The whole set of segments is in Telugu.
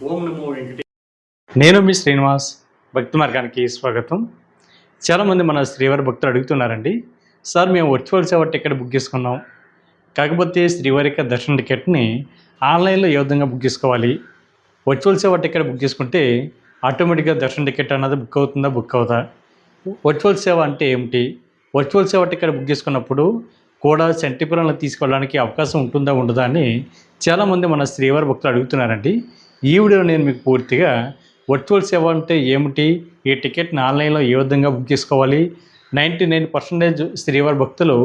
ఓం నమో వెంకటే. నేను మీ శ్రీనివాస్. భక్తి మార్గానికి స్వాగతం. చాలామంది మన శ్రీవారి భక్తులు అడుగుతున్నారండి, సార్ మేము వర్చువల్ సేవ టికెట్ బుక్ చేసుకున్నాం, కాకపోతే శ్రీవారి యొక్క దర్శన టికెట్ని ఆన్లైన్లో ఏ విధంగా బుక్ చేసుకోవాలి? వర్చువల్ సేవ టికెట్ బుక్ చేసుకుంటే ఆటోమేటిక్గా దర్శన టికెట్ అన్నది బుక్ అవుతుందా, బుక్ అవుతా? వర్చువల్ సేవ అంటే ఏమిటి? వర్చువల్ సేవ టికెట్ బుక్ చేసుకున్నప్పుడు కూడా సెంటిపురంలో తీసుకెళ్ళడానికి అవకాశం ఉంటుందా, ఉండదా అని చాలామంది మన శ్రీవారి భక్తులు అడుగుతున్నారండి. ఈ వీడియోలో నేను మీకు పూర్తిగా వర్చువల్ సేవ అంటే ఏమిటి, ఈ టికెట్ని ఆన్లైన్లో ఏ విధంగా బుక్ చేసుకోవాలి, 99% శ్రీవారి భక్తులు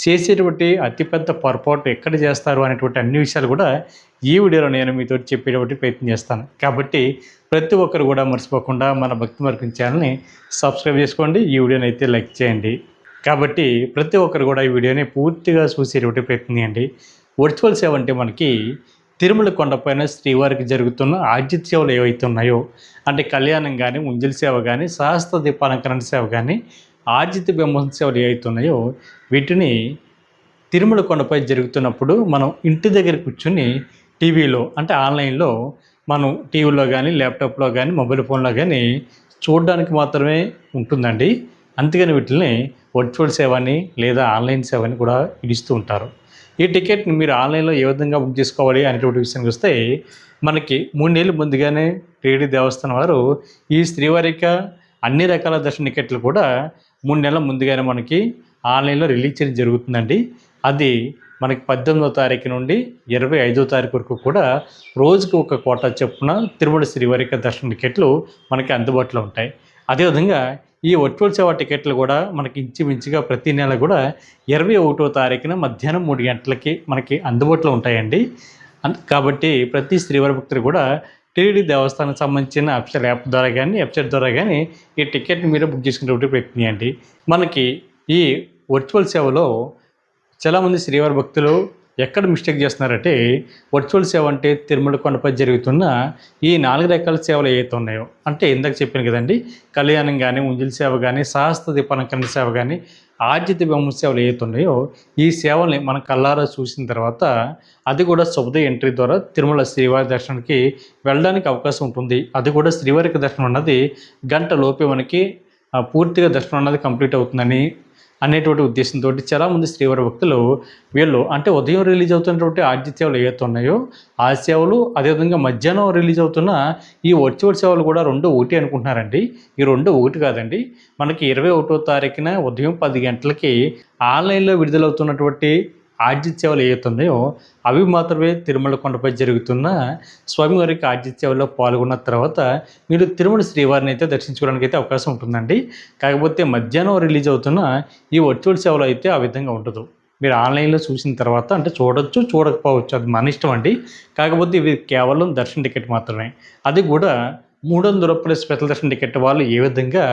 చేసేటువంటి అతిపెద్ద పొరపాటు ఎక్కడ చేస్తారు అనేటువంటి అన్ని విషయాలు కూడా ఈ వీడియోలో నేను మీతో చెప్పేటువంటి ప్రయత్నం చేస్తాను. కాబట్టి ప్రతి ఒక్కరు కూడా మర్చిపోకుండా మన భక్తి మార్గం ఛానల్ని సబ్స్క్రైబ్ చేసుకోండి, ఈ వీడియోని అయితే లైక్ చేయండి. కాబట్టి ప్రతి ఒక్కరు కూడా ఈ వీడియోని పూర్తిగా చూసేటువంటి ప్రయత్నం చేయండి. వర్చువల్ సేవ అంటే మనకి తిరుమల కొండపైన శ్రీవారికి జరుగుతున్న ఆర్జిత సేవలు ఏవైతే ఉన్నాయో, అంటే కళ్యాణం కానీ, ఉంజలి సేవ కానీ, సహస్ర దీపాలంకరణ సేవ కానీ, ఆర్జిత బ్రహ్మ సేవలు ఏవైతే ఉన్నాయో వీటిని తిరుమల కొండపై జరుగుతున్నప్పుడు మనం ఇంటి దగ్గర కూర్చుని టీవీలో అంటే ఆన్లైన్లో మనం టీవీలో కానీ, ల్యాప్టాప్లో కానీ, మొబైల్ ఫోన్లో కానీ చూడడానికి మాత్రమే ఉంటుందండి. అందుకని వీటిని వర్చువల్ సేవ అని లేదా ఆన్లైన్ సేవ అని కూడా పిలుస్తూ ఉంటారు. ఈ టికెట్ని మీరు ఆన్లైన్లో ఏ విధంగా బుక్ చేసుకోవాలి అనేటువంటి విషయానికి వస్తే, మనకి 3 నెలలు ముందుగానే టీటీడీ దేవస్థానం వారు ఈ శ్రీవారి యొక్క అన్ని రకాల దర్శన టికెట్లు కూడా 3 నెలల ముందుగానే మనకి ఆన్లైన్లో రిలీజ్ చేయడం జరుగుతుందండి. అది మనకి 18వ తారీఖు నుండి 25వ తారీఖు వరకు కూడా రోజుకు ఒక కోటా చొప్పున తిరుమల శ్రీవారి యొక్క దర్శన టికెట్లు మనకి అందుబాటులో ఉంటాయి. అదేవిధంగా ఈ వర్చువల్ సేవ టికెట్లు కూడా మనకి ఇంచుమించుగా ప్రతి నెల కూడా 21వ తారీఖున మధ్యాహ్నం 3 గంటలకి మనకి అందుబాటులో ఉంటాయండి. కాబట్టి ప్రతి శ్రీవారి భక్తులు కూడా టీటీడీ దేవస్థానానికి సంబంధించిన అఫీషియల్ యాప్ ద్వారా కానీ, వెబ్సైట్ ద్వారా కానీ ఈ టికెట్ని మీరు బుక్ చేసుకునేటువంటి ప్రయత్నం చేయండి. మనకి ఈ వర్చువల్ సేవలో చాలామంది శ్రీవారి భక్తులు ఎక్కడ మిస్టేక్ చేస్తున్నారంటే, వర్చువల్ సేవ అంటే తిరుమల కొండపై జరుగుతున్న ఈ 4 రకాల సేవలు ఏవైతే ఉన్నాయో, అంటే ఇందాక చెప్పాను కదండి, కళ్యాణం కానీ, ఉంజలి సేవ కానీ, సహస్ర దీపాలంకరణ సేవ కానీ, ఆర్జిత బ్రహ్మ సేవలు ఏవైతే ఉన్నాయో ఈ సేవల్ని మనం కళ్ళారా చూసిన తర్వాత అది కూడా శుభోదయ ఎంట్రీ ద్వారా తిరుమల శ్రీవారి దర్శనానికి వెళ్ళడానికి అవకాశం ఉంటుంది. అది కూడా శ్రీవారికి దర్శనం అన్నది గంట లోపే మనకి పూర్తిగా దర్శనం అన్నది కంప్లీట్ అవుతుందని అనేటువంటి ఉద్దేశంతో చాలామంది శ్రీవారి భక్తులు వీళ్ళు అంటే ఉదయం రిలీజ్ అవుతున్నటువంటి ఆర్జిత సేవలు ఏవైతే ఉన్నాయో ఆ సేవలు, అదేవిధంగా మధ్యాహ్నం రిలీజ్ అవుతున్న ఈ వర్చువల్ సేవలు కూడా రెండు ఒకటి అనుకుంటున్నారండి. ఈ రెండు ఒకటి కాదండి. మనకి 21వ తారీఖున ఉదయం 10 గంటలకి ఆన్లైన్లో విడుదలవుతున్నటువంటి ఆర్జిత సేవలు ఏవైతే ఉన్నాయో అవి మాత్రమే తిరుమల కొండపై జరుగుతున్న స్వామివారికి ఆర్జిత సేవలో పాల్గొన్న తర్వాత మీరు తిరుమల శ్రీవారిని అయితే దర్శించుకోవడానికి అయితే అవకాశం ఉంటుందండి. కాకపోతే మధ్యాహ్నం రిలీజ్ అవుతున్న ఈ వర్చువల్ సేవలో అయితే ఆ విధంగా ఉండదు. మీరు ఆన్లైన్లో చూసిన తర్వాత అంటే చూడొచ్చు, చూడకపోవచ్చు, అది మన ఇష్టం అండి. కాకపోతే ఇవి కేవలం దర్శన టికెట్ మాత్రమే. అది కూడా 300 రూపాయల స్పెషల్ దర్శన టికెట్ వాళ్ళు ఏ విధంగా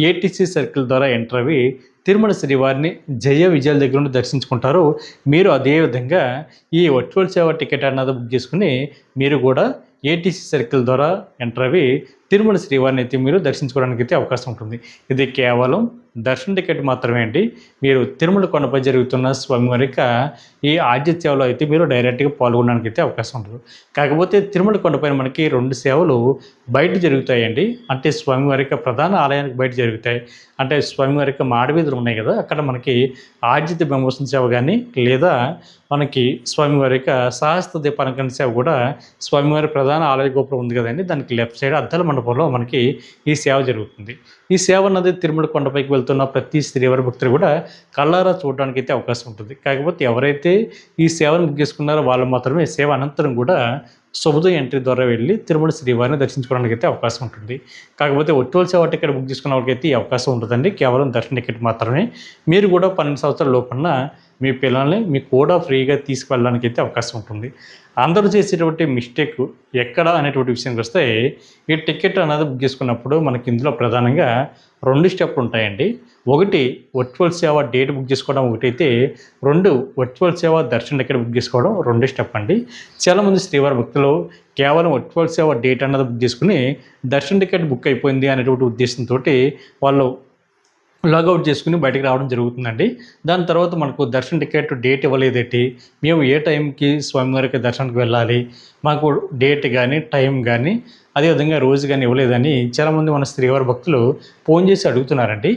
ఏటీసీ సర్కిల్ ద్వారా ఎంటర్ అవి తిరుమల శ్రీవారిని జయ విజయాల దగ్గర నుండి దర్శించుకుంటారు. మీరు అదేవిధంగా ఈ వర్చువల్ సేవ టికెట్ అన్నది బుక్ చేసుకుని మీరు కూడా ఏటీసీ సర్కిల్ ద్వారా ఎంటర్ అవి తిరుమల శ్రీవారిని అయితే మీరు దర్శించుకోవడానికి అయితే అవకాశం ఉంటుంది. ఇది కేవలం దర్శన టికెట్ మాత్రమే అండి. మీరు తిరుమల కొండపై జరుగుతున్న స్వామివారి యొక్క ఈ ఆర్జిత సేవలో అయితే మీరు డైరెక్ట్గా పాల్గొనడానికి అయితే అవకాశం ఉంటుంది. కాకపోతే తిరుమల కొండపైన మనకి 2 సేవలు బయట జరుగుతాయండి. అంటే స్వామివారి యొక్క ప్రధాన ఆలయానికి బయట జరుగుతాయి. అంటే స్వామివారి యొక్క మాడవీధులు ఉన్నాయి కదా, అక్కడ మనకి ఆర్జిత బ్రహ్మోత్సవ సేవ కానీ, లేదా మనకి స్వామివారి యొక్క సహస్ర దీపాలంకరణ సేవ కూడా స్వామివారి ప్రధాన ఆలయ గోపురం ఉంది కదండి, దానికి లెఫ్ట్ సైడ్ అద్దాల మండపంలో మనకి ఈ సేవ జరుగుతుంది. ఈ సేవ అన్నది తిరుమల కొండపైకి వెళ్తున్న ప్రతి శ్రీవారి భక్తులు కూడా కళ్ళారా చూడడానికి అయితే అవకాశం ఉంటుంది. కాకపోతే ఎవరైతే ఈ సేవను బుక్ చేసుకున్నారో వాళ్ళు మాత్రమే సేవ అనంతరం కూడా శుభోదయ ఎంట్రీ ద్వారా వెళ్ళి తిరుమల శ్రీవారిని దర్శించుకోవడానికి అయితే అవకాశం ఉంటుంది. కాకపోతే వర్చువల్ సేవ టికెట్ బుక్ చేసుకున్న వాళ్ళకైతే ఈ అవకాశం ఉంటుందండి. కేవలం దర్శన టికెట్ మాత్రమే. మీరు కూడా 12 సంవత్సరాల లోపల మీ పిల్లల్ని మీకు కూడా ఫ్రీగా తీసుకువెళ్ళడానికి అయితే అవకాశం ఉంటుంది. అందరూ చేసేటువంటి మిస్టేక్ ఎక్కడ అనేటువంటి విషయానికి వస్తే, ఈ టికెట్ అనేది బుక్ చేసుకున్నప్పుడు మనకి ఇందులో ప్రధానంగా 2 స్టెప్లు ఉంటాయండి. ఒకటి వర్చువల్ సేవ డేట్ బుక్ చేసుకోవడం ఒకటైతే, 2 వర్చువల్ సేవ దర్శన టికెట్ బుక్ చేసుకోవడం 2 స్టెప్ అండి. చాలామంది శ్రీవారి భక్తులు కేవలం వర్చువల్ సేవ డేట్ అన్నది బుక్ చేసుకుని దర్శన టికెట్ బుక్ అయిపోయింది అనేటువంటి ఉద్దేశంతో వాళ్ళు లాగౌట్ చేసుకుని బయటికి రావడం జరుగుతుందండి. దాని తర్వాత మనకు దర్శన టికెట్ డేట్ ఇవ్వలేదేంటి, మేము ఏ టైంకి స్వామివారికి దర్శనానికి వెళ్ళాలి, మాకు డేట్ కానీ టైం కానీ అదేవిధంగా రోజు కానీ ఇవ్వలేదని చాలామంది మన శ్రీవారి భక్తులు ఫోన్ చేసి అడుగుతున్నారండి.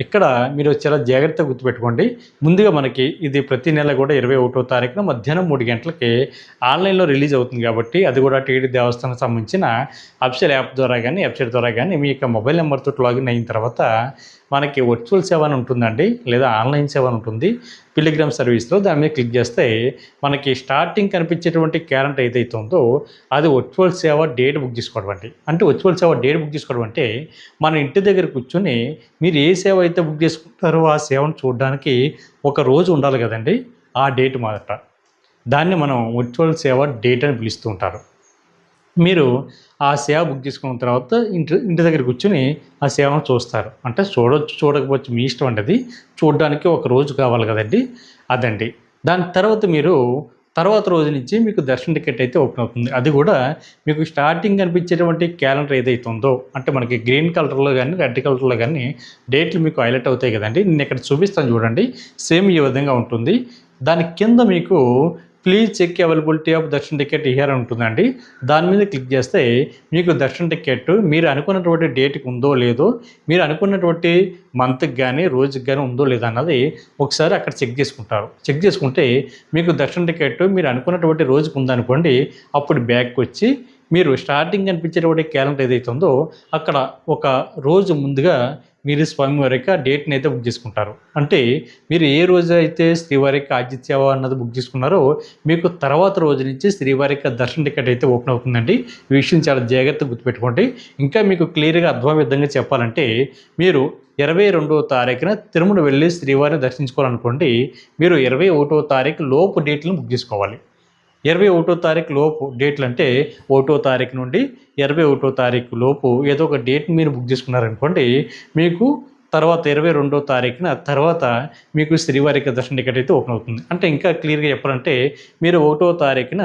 ఇక్కడ మీరు చాలా జాగ్రత్తగా గుర్తుపెట్టుకోండి. ముందుగా మనకి ఇది ప్రతి నెల కూడా 21వ తారీఖున మధ్యాహ్నం 3 గంటలకి ఆన్లైన్లో రిలీజ్ అవుతుంది కాబట్టి అది కూడా టీటీడీ దేవస్థానం సంబంధించిన అఫీషియల్ యాప్ ద్వారా కానీ వెబ్సైట్ ద్వారా కానీ మీ యొక్క మొబైల్ నెంబర్తో లాగిన్ అయిన తర్వాత మనకి వర్చువల్ సేవ అని ఉంటుందండి, లేదా ఆన్లైన్ సేవ అని ఉంటుంది పిలిగ్రామ్ సర్వీస్లో. దాని మీద క్లిక్ చేస్తే మనకి స్టార్టింగ్ కనిపించేటువంటి క్యాలెండర్ ఏదైతే ఉందో అది వర్చువల్ సేవ డేట్ బుక్ చేసుకోవడం అండి. అంటే వర్చువల్ సేవ డేట్ బుక్ చేసుకోవడం అంటే మన ఇంటి దగ్గర కూర్చొని మీరు ఏ సేవ అయితే బుక్ చేసుకుంటారో ఆ సేవను చూడడానికి ఒక రోజు ఉండాలి కదండి, ఆ డేట్ మాట. దాన్ని మనం వర్చువల్ సేవ డేట్ అని పిలుస్తూ ఉంటారు. మీరు ఆ సేవ బుక్ చేసుకున్న తర్వాత ఇంటి దగ్గర కూర్చొని ఆ సేవను చూస్తారు. అంటే చూడవచ్చు చూడకపోవచ్చు మీ ఇష్టం అండి. అది చూడడానికి ఒక రోజు కావాలి కదండి, అదండి. దాని తర్వాత మీరు తర్వాత రోజు నుంచి మీకు దర్శన టికెట్ అయితే ఓపెన్ అవుతుంది. అది కూడా మీకు స్టార్టింగ్ కనిపించేటువంటి క్యాలెండర్ ఏదైతే ఉందో అంటే మనకి గ్రీన్ కలర్లో కానీ రెడ్ కలర్లో కానీ డేట్లు మీకు హైలైట్ అవుతాయి కదండి. నేను ఇక్కడ చూపిస్తాను చూడండి. సేమ్ ఈ విధంగా ఉంటుంది. దాని కింద మీకు please check availability of darshan ticket here అని ఉంటుందండి. దాని మీద క్లిక్ చేస్తే మీకు దర్శన టికెట్ మీరు అనుకున్నటువంటి డేట్కి ఉందో లేదో, మీరు అనుకున్నటువంటి మంత్కి కానీ రోజుకి కానీ ఉందో లేదా అన్నది ఒకసారి అక్కడ చెక్ చేసుకుంటారు. చెక్ చేసుకుంటే మీకు దర్శన టికెట్ మీరు అనుకున్నటువంటి రోజుకి ఉందనుకోండి, అప్పుడు బ్యాక్కి వచ్చి మీరు స్టార్టింగ్ కనిపించేటువంటి క్యాలెండర్ ఏదైతే ఉందో అక్కడ ఒక రోజు ముందుగా మీరు స్వామివారి యొక్క డేట్ని అయితే బుక్ చేసుకుంటారు. అంటే మీరు ఏ రోజు అయితే శ్రీవారి యొక్క ఆతిథ్యవ అన్నది బుక్ చేసుకున్నారో మీకు తర్వాత రోజు నుంచి శ్రీవారి యొక్క దర్శన టికెట్ అయితే ఓపెన్ అవుతుందండి. ఈ విషయం చాలా జాగ్రత్తగా గుర్తుపెట్టుకోండి. ఇంకా మీకు క్లియర్గా అర్థమయ్యే విధంగా చెప్పాలంటే మీరు 22వ తారీఖున తిరుమల వెళ్ళి శ్రీవారిని దర్శించుకోవాలనుకోండి, మీరు 21వ తారీఖు లోపు డేట్లను బుక్ చేసుకోవాలి. 21వ తారీఖు లోపు డేట్లు అంటే 1వ తారీఖు నుండి 21వ తారీఖు లోపు ఏదో ఒక డేట్ మీరు బుక్ చేసుకున్నారనుకోండి, మీకు తర్వాత 22వ తారీఖున తర్వాత మీకు శ్రీవారికి దర్శన టికెట్ అయితే ఓపెన్ అవుతుంది. అంటే ఇంకా క్లియర్గా చెప్పాలంటే మీరు 1వ తారీఖున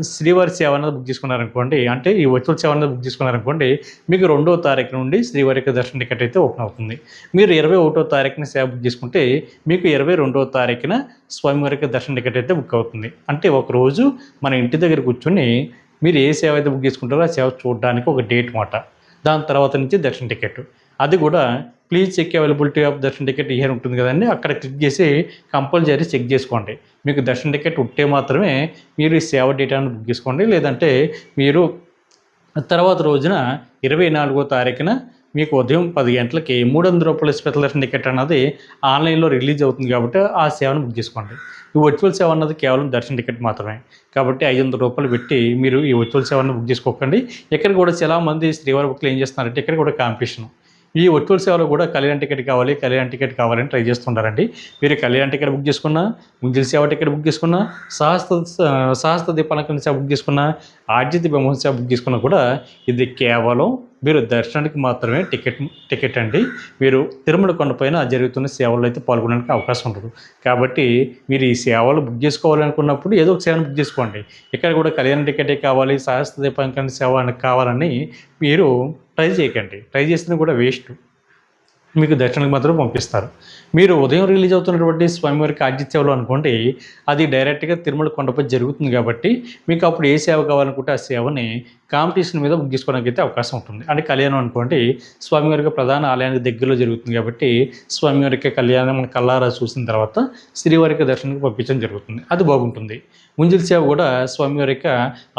శ్రీవారి సేవ అన్నది బుక్ చేసుకున్నారనుకోండి, అంటే ఈ వర్చువల్ సేవ అన్నది బుక్ చేసుకున్నారనుకోండి, మీకు 2వ తారీఖు నుండి శ్రీవారి యొక్క దర్శన టికెట్ అయితే ఓపెన్ అవుతుంది. మీరు 21వ తారీఖున సేవ బుక్ చేసుకుంటే మీకు 22వ తారీఖున స్వామివారి యొక్క దర్శన టికెట్ అయితే బుక్ అవుతుంది. అంటే ఒకరోజు మన ఇంటి దగ్గర కూర్చొని మీరు ఏ సేవ అయితే బుక్ చేసుకుంటారో ఆ సేవ చూడడానికి ఒక డేట్ మాట. దాని తర్వాత నుంచి దర్శన టికెట్, అది కూడా ప్లీజ్ చెక్ అవైలబిలిటీ ఆఫ్ దర్శన టికెట్ హియర్ ఉంటుంది కదండి, అక్కడ క్లిక్ చేసి కంపల్సరీ చెక్ చేసుకోండి. మీకు దర్శన టికెట్ ఉంటే మాత్రమే మీరు ఈ సేవ డేటాను బుక్ చేసుకోండి. లేదంటే మీరు తర్వాత రోజున 24వ తారీఖున మీకు ఉదయం 10 గంటలకి 300 రూపాయల స్పెషల్ దర్శన టికెట్ అన్నది ఆన్లైన్లో రిలీజ్ అవుతుంది కాబట్టి ఆ సేవను బుక్ చేసుకోండి. ఈ వర్చువల్ సేవ అన్నది కేవలం దర్శన టికెట్ మాత్రమే కాబట్టి 500 రూపాయలు పెట్టి మీరు ఈ వర్చువల్ సేవను బుక్ చేసుకోకండి. ఇక్కడ కూడా చాలామంది శ్రీవారి భక్తులు ఏం చేస్తున్నారంటే ఇక్కడ కూడా కాంపిటీషన్. ఈ వర్చువల్ సేవలో కూడా కళ్యాణ టికెట్ కావాలి, కళ్యాణ టికెట్ కావాలని ట్రై చేస్తుంటారండి. మీరు కళ్యాణ టికెట్ బుక్ చేసుకున్నా, ముంజిల్ సేవ టికెట్ బుక్ చేసుకున్నా, సహస్ర దీపాలంకరణ సేవ బుక్ చేసుకున్నా, ఆర్జిత బ్రహ్మోత్సవ సేవ బుక్ చేసుకున్నా కూడా ఇది కేవలం మీరు దర్శనానికి మాత్రమే టికెట్ అండి. మీరు తిరుమల కొండపైన జరుగుతున్న సేవల్లో అయితే పాల్గొనడానికి అవకాశం ఉంటుంది. కాబట్టి మీరు ఈ సేవలు బుక్ చేసుకోవాలనుకున్నప్పుడు ఏదో ఒక సేవను బుక్ చేసుకోండి. ఇక్కడ కూడా కళ్యాణ టికెటే కావాలి, సహస్ర దీపాలంకరణ సేవ కావాలని మీరు ట్రై చేయకండి. ట్రై చేసినా కూడా వేస్ట్. మీకు దర్శనానికి మాత్రం పంపిస్తారు. మీరు ఉదయం రిలీజ్ అవుతున్నటువంటి స్వామివారికి ఆతిథ్యంలో అనుకోండి, అది డైరెక్ట్గా తిరుమల కొండపై జరుగుతుంది కాబట్టి మీకు అప్పుడు ఏ సేవ కావాలనుకుంటే ఆ సేవని కాంపిటీషన్ మీద బుక్ చేసుకోవడానికి అయితే అవకాశం ఉంటుంది. అంటే కళ్యాణం అనుకోండి స్వామివారికి ప్రధాన ఆలయానికి దగ్గరలో జరుగుతుంది కాబట్టి స్వామివారికి కళ్యాణం మన కల్లారా చూసిన తర్వాత శ్రీవారికి దర్శనానికి పంపించడం జరుగుతుంది. అది బాగుంటుంది. ముంజిల్ సేవ కూడా స్వామివారి యొక్క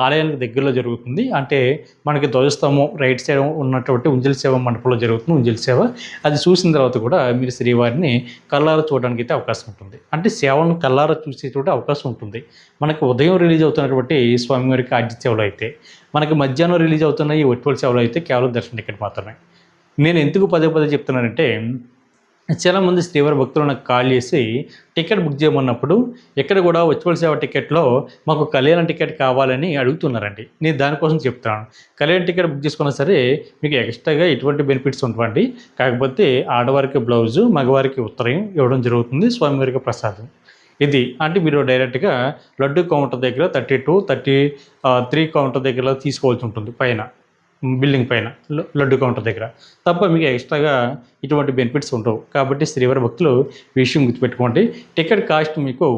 ఆలయానికి దగ్గరలో జరుగుతుంది. అంటే మనకి ధ్వజస్తంభం రైట్ సైడ్ ఉన్నటువంటి ఉంజిల్ సేవ మండపంలో జరుగుతుంది ఉంజిల్ సేవ. అది చూసిన తర్వాత కూడా మీరు శ్రీవారిని కల్లారా చూడడానికి అయితే అవకాశం ఉంటుంది. అంటే సేవను కల్లారా చూసేటువంటి అవకాశం ఉంటుంది. మనకు ఉదయం రిలీజ్ అవుతున్నటువంటి స్వామివారికి ఆర్జిత సేవలో అయితే, మనకి మధ్యాహ్నం రిలీజ్ అవుతున్న ఈ వర్చువల్ సేవలో అయితే కేవలం దర్శన టికెట్ మాత్రమే. నేను ఎందుకు పదే చెప్తున్నానంటే చాలామంది శ్రీవారి భక్తులు నాకు కాల్ చేసి టికెట్ బుక్ చేయమన్నప్పుడు ఇక్కడ కూడా వర్చువల్ సేవ టికెట్లో మాకు కళ్యాణ టికెట్ కావాలని అడుగుతున్నారండి. నేను దానికోసం చెప్తున్నాను. కళ్యాణ టికెట్ బుక్ చేసుకున్నా సరే మీకు ఎక్స్ట్రాగా ఎటువంటి బెనిఫిట్స్ ఉంటాయండి. కాకపోతే ఆడవారికి బ్లౌజు, మగవారికి ఉత్తరయం ఇవ్వడం జరుగుతుంది, స్వామివారికి ప్రసాదం. ఇది అంటే మీరు డైరెక్ట్గా లడ్డు కౌంటర్ దగ్గర 32, 33 కౌంటర్ దగ్గర తీసుకోవాల్సి ఉంటుంది పైన. బిల్డింగ్ పైన లడ్డు కౌంటర్ దగ్గర తప్ప మీకు ఎక్స్ట్రాగా ఇటువంటి బెనిఫిట్స్ ఉండవు. కాబట్టి శ్రీవారి భక్తులు ఈ విషయం గుర్తుపెట్టుకోండి. టికెట్ కాస్ట్ మీకు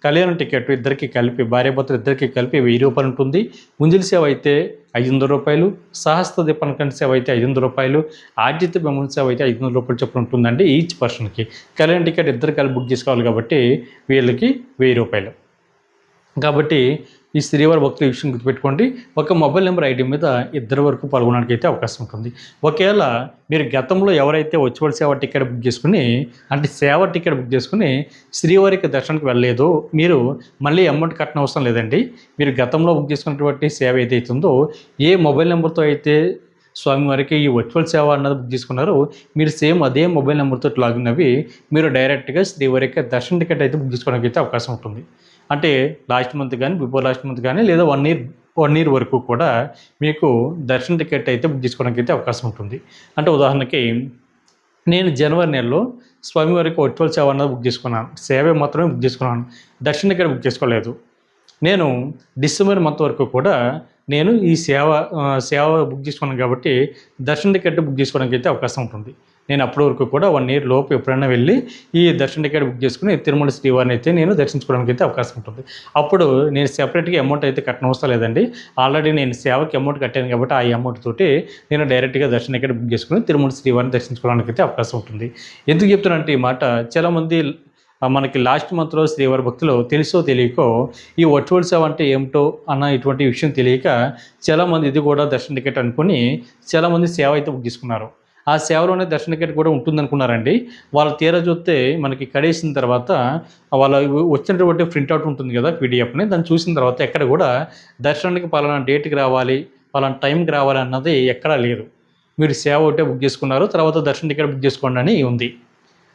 కళ్యాణం టికెట్ ఇద్దరికి కలిపి భార్యాభర్తలు ఇద్దరికి కలిపి 1000 రూపాయలు ఉంటుంది. ముంజిల్ సేవ అయితే 500 రూపాయలు, సహస్ర దీపాలంకరణ సేవ అయితే 500 రూపాయలు, ఆర్జిత బెమన్ సేవ అయితే 500 రూపాయలు చొప్పున ఉంటుందండి ఈచ్ పర్సన్కి. కళ్యాణ టికెట్ ఇద్దరు కలిపి బుక్ చేసుకోవాలి కాబట్టి వీళ్ళకి 1000 రూపాయలు. కాబట్టి ఈ శ్రీవారి భక్తులు ఈ విషయం గుర్తుపెట్టుకోండి. ఒక మొబైల్ నెంబర్ ఐడి మీద ఇద్దరు వరకు పాల్గొనడానికి అయితే అవకాశం ఉంటుంది. ఒకవేళ మీరు గతంలో ఎవరైతే వర్చువల్ సేవ టికెట్ బుక్ చేసుకుని అంటే సేవ టికెట్ బుక్ చేసుకుని శ్రీవారికి దర్శనానికి వెళ్ళలేదో మీరు మళ్ళీ అమౌంట్ కట్టనవసరం అవసరం లేదండి. మీరు గతంలో బుక్ చేసుకున్నటువంటి సేవ ఏదైతుందో ఏ మొబైల్ నెంబర్తో అయితే స్వామివారికి ఈ వర్చువల్ సేవ అన్నది బుక్ చేసుకున్నారో మీరు సేమ్ అదే మొబైల్ నెంబర్తో లాగిన్ అవి మీరు డైరెక్ట్గా శ్రీవారికి దర్శన టికెట్ అయితే బుక్ చేసుకోవడానికి అయితే అవకాశం ఉంటుంది. అంటే లాస్ట్ మంత్ కానీ బిఫోర్ లాస్ట్ మంత్ కానీ లేదా 1 ఇయర్ వరకు కూడా మీకు దర్శన టికెట్ అయితే బుక్ చేసుకోవడానికి అయితే అవకాశం ఉంటుంది. అంటే ఉదాహరణకి నేను జనవరి నెలలో స్వామివారికి వర్చువల్ సేవ అన్నది బుక్ చేసుకున్నాను. సేవ మాత్రమే బుక్ చేసుకున్నాను, దర్శన టికెట్ బుక్ చేసుకోలేదు. నేను డిసెంబర్ మంత్ వరకు కూడా నేను ఈ సేవ బుక్ చేసుకున్నాను కాబట్టి దర్శన టికెట్ బుక్ చేసుకోవడానికి అయితే అవకాశం ఉంటుంది. నేను అప్పటి వరకు కూడా 1 ఇయర్ లోపు ఎప్పుడైనా వెళ్ళి ఈ దర్శన టికెట్ బుక్ చేసుకుని తిరుమల శ్రీవారిని అయితే నేను దర్శించుకోవడానికి అయితే అవకాశం ఉంటుంది. అప్పుడు నేను సెపరేట్గా అమౌంట్ అయితే కట్టనవసరం లేదండి. ఆల్రెడీ నేను సేవకి అమౌంట్ కట్టాను కాబట్టి ఆ అమౌంట్ తోటి నేను డైరెక్ట్గా దర్శన టికెట్ బుక్ చేసుకుని తిరుమల శ్రీవారిని దర్శించుకోవడానికి అయితే అవకాశం ఉంటుంది. ఎందుకు చెప్తానంటే ఈ మాట చాలామంది మనకి లాస్ట్ మంత్లో శ్రీవారి భక్తులు తెలుసో తెలియకో ఈ వర్చువల్ సేవ అంటే ఏమిటో అన్న ఇటువంటి విషయం తెలియక చాలామంది ఇది కూడా దర్శన టికెట్ అనుకుని చాలామంది సేవ అయితే బుక్ చేసుకున్నారు. ఆ సేవలోనే దర్శన టికెట్ కూడా ఉంటుందనుకున్నారండి. వాళ్ళు తీరా చూస్తే మనకి కడేసిన తర్వాత వాళ్ళ వచ్చినటువంటి ప్రింట్అవుట్ ఉంటుంది కదా పీడిఎఫ్ని, దాన్ని చూసిన తర్వాత ఎక్కడ కూడా దర్శనానికి పలానా డేట్కి రావాలి పలానా టైంకి రావాలి అన్నది ఎక్కడా లేదు. మీరు సేవ ఒకటే బుక్ చేసుకున్నారు, తర్వాత దర్శన టికెట్ బుక్ చేసుకోండి అని ఉంది.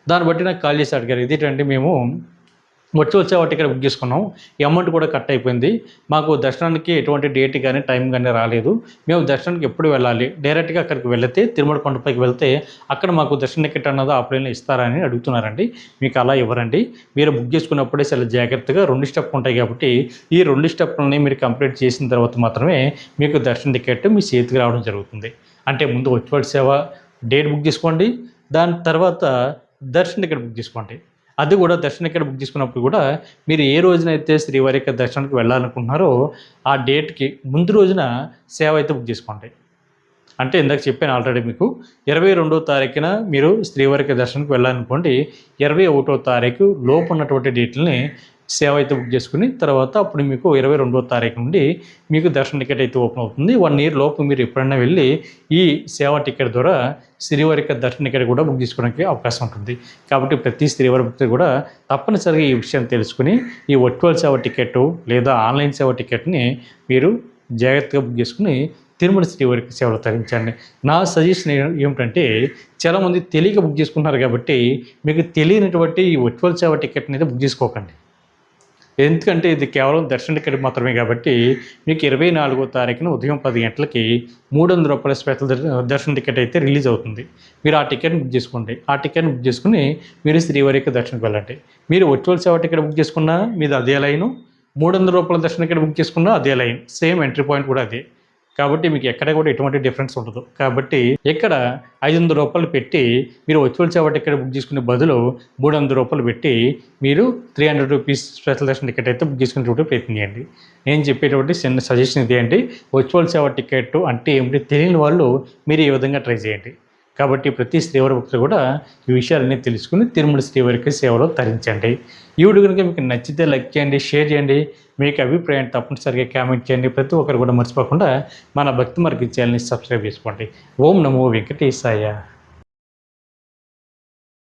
దాన్ని బట్టి నాకు కాల్ చేసి అడిగారు, ఇదేంటంటే మేము వర్చువల్ సేవ టికెట్ బుక్ చేసుకున్నాం, ఈ అమౌంట్ కూడా కట్ అయిపోయింది, మాకు దర్శనానికి ఎటువంటి డేట్ కానీ టైం కానీ రాలేదు, మేము దర్శనానికి ఎప్పుడు వెళ్ళాలి, డైరెక్ట్గా అక్కడికి వెళితే తిరుమల కొండపైకి వెళ్తే అక్కడ మాకు దర్శన టికెట్ అన్నది ఆఫ్లైన్లో ఇస్తారని అడుగుతున్నారండి. మీకు అలా ఇవ్వరండి. మీరు బుక్ చేసుకున్నప్పుడే చాలా జాగ్రత్తగా 2 స్టెప్ ఉంటాయి కాబట్టి ఈ 2 స్టెప్లని మీరు కంప్లీట్ చేసిన తర్వాత మాత్రమే మీకు దర్శన టికెట్ మీ చేతికి రావడం జరుగుతుంది. అంటే ముందు వర్చువల్ సేవ డేట్ బుక్ చేసుకోండి, దాని తర్వాత దర్శన టికెట్ బుక్ చేసుకోండి. అది కూడా దర్శన టికెట్ బుక్ చేసుకున్నప్పుడు కూడా మీరు ఏ రోజునైతే శ్రీవారి యొక్క దర్శనానికి వెళ్ళాలనుకుంటున్నారో ఆ డేట్కి ముందు రోజున సేవ అయితే బుక్ చేసుకోండి. అంటే ఇందాక చెప్పాను ఆల్రెడీ మీకు 22వ తారీఖున మీరు శ్రీవారికి దర్శనానికి వెళ్ళాలనుకోండి, 21వ తారీఖు లోపు ఉన్నటువంటి డేట్లని సేవ అయితే బుక్ చేసుకుని తర్వాత అప్పుడు మీకు 22వ తారీఖు నుండి మీకు దర్శన టికెట్ అయితే ఓపెన్ అవుతుంది. 1 ఇయర్ లోపు మీరు ఎప్పుడైనా వెళ్ళి ఈ సేవా టికెట్ ద్వారా శ్రీవారి యొక్క దర్శన టికెట్ కూడా బుక్ చేసుకోవడానికి అవకాశం ఉంటుంది. కాబట్టి ప్రతి శ్రీవారి భక్తులు కూడా తప్పనిసరిగా ఈ విషయాన్ని తెలుసుకుని ఈ వర్చువల్ సేవ టికెట్ లేదా ఆన్లైన్ సేవ టికెట్ని మీరు జాగ్రత్తగా బుక్ చేసుకుని తిరుమల శ్రీవారికి సేవలు తరించండి. నా సజెషన్ ఏమిటంటే చాలామంది తెలియక బుక్ చేసుకుంటున్నారు కాబట్టి మీకు తెలియనటువంటి ఈ వర్చువల్ సేవ టికెట్ని అయితే బుక్ చేసుకోకండి. ఎందుకంటే ఇది కేవలం దర్శన టికెట్ మాత్రమే కాబట్టి మీకు 24వ తారీఖున ఉదయం 10 గంటలకి 300 రూపాయల స్పెషల్ దర్శన టికెట్ అయితే రిలీజ్ అవుతుంది. మీరు ఆ టికెట్ని బుక్ చేసుకోండి. ఆ టికెట్ని బుక్ చేసుకుని మీరు శ్రీవారి యొక్క దర్శనకు వెళ్ళండి. మీరు వర్చువల్ సేవ టికెట్ బుక్ చేసుకున్నా మీది అదే లైను, 300 రూపాయల దర్శన టికెట్ బుక్ చేసుకున్నా అదే లైన్, సేమ్ ఎంట్రీ పాయింట్ కూడా అదే. కాబట్టి మీకు ఎక్కడ కూడా ఎటువంటి డిఫరెన్స్ ఉండదు. కాబట్టి ఇక్కడ 500 రూపాయలు పెట్టి మీరు వర్చువల్ సేవ టికెట్ బుక్ చేసుకునే బదులు 300 రూపాయలు పెట్టి మీరు 300 రూపీస్ స్పెషల్ దర్శన టికెట్ అయితే బుక్ చేసుకునేటువంటి ప్రయత్నం చేయండి. నేను చెప్పేటువంటి చిన్న సజెషన్ ఇది అండి. వర్చువల్ సేవ టికెట్ అంటే ఏమిటి తెలియని వాళ్ళు మీరు ఈ విధంగా ట్రై చేయండి. కాబట్టి ప్రతి శ్రీవారి భక్తులు కూడా ఈ విషయాలన్నీ తెలుసుకుని తిరుమల శ్రీవారికి సేవలో తరించండి. ఈ వీడియో కనుక మీకు నచ్చితే లైక్ చేయండి, షేర్ చేయండి, మీకు అభిప్రాయం తప్పనిసరిగా కామెంట్ చేయండి. ప్రతి ఒక్కరు కూడా మర్చిపోకుండా మన భక్తి మార్గం ఛానల్ని సబ్స్క్రైబ్ చేసుకోండి. ఓం నమో వెంకటేశాయ.